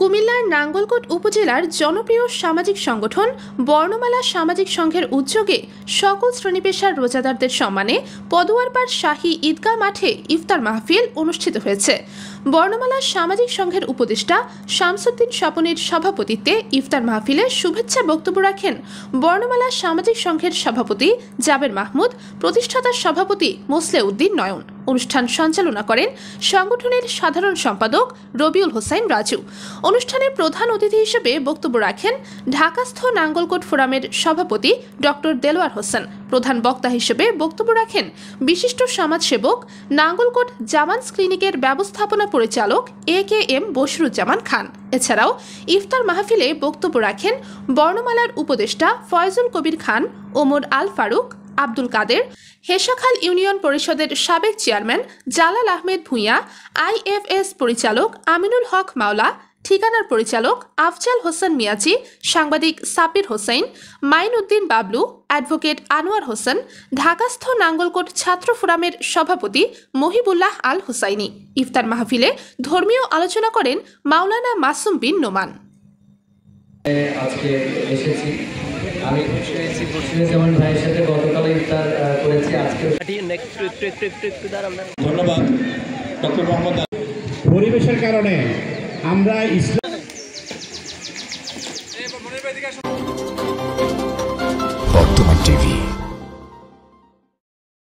কুমিল্লার নাঙ্গলকোট উপজেলার জনপ্রিয় সামাজিক সংগঠন বর্ণমালা সামাজিক সংঘের উদ্যোগে সকল শ্রেণী পেশার রোজাদারদের সম্মানে পদুয়ারপাড় শাহী ঈদগাহ মাঠে ইফতার মাহফিল অনুষ্ঠিত হয়েছে। বর্ণমালা সামাজিক সংঘের উপদেষ্টা শামসুদ্দিন স্বপনের সভাপতিত্বে ইফতার মাহফিলে শুভেচ্ছা বক্তব্য রাখেন বর্ণমালা সামাজিক সংঘের সভাপতি জাবের মাহমুদ, প্রতিষ্ঠাতা সভাপতি মোসলে উদ্দিন নয়ন। অনুষ্ঠান সঞ্চালনা করেন সংগঠনের সাধারণ সম্পাদক রবিউল হোসাইন রাজু। অনুষ্ঠানে প্রধান অতিথি হিসেবে বক্তব্য রাখেন ঢাকাস্থ নাঙ্গলকোট ফোরামের সভাপতি ডক্টর দেলোয়ার হোসেন। প্রধান বক্তা হিসেবে বক্তব্য রাখেন বিশিষ্ট সমাজসেবক নাঙ্গলকোট জামানস ক্লিনিকের ব্যবস্থাপনা পরিচালক AKM বশিরুজ্জামান খান। এছাড়াও ইফতার মাহফিলে বক্তব্য রাখেন বর্ণমালার উপদেষ্টা ফয়জুল কবির খান, ওমর আল ফারুক, আব্দুল কাদের, হেশাখাল ইউনিয়ন পরিষদের সাবেক চেয়ারম্যান জালাল আহমেদ ভূঁইয়া, IFS পরিচালক আমিনুল হক মাওলা, ঠিকানার পরিচালক আফজাল হোসেন মিয়াজি, সাংবাদিক সাব্বির হোসেন, মাইন উদ্দিন বাবলু, অ্যাডভোকেট আনোয়ার হোসেন, ঢাকাস্থ নাঙ্গলকোট ছাত্র ফোরামের সভাপতি মহিবুল্লাহ আল হুসাইনি। ইফতার মাহফিলে ধর্মীয় আলোচনা করেন মাওলানা মাসুম বিন নোমান। আজকে এসেছি, আমি যেমন ভাইয়ের সাথে গতকাল ইফতার করেছি, আজকে ধন্যবাদ ডক্টর মোহাম্মদ। পরিবেশের কারণে আমরা ইসলাম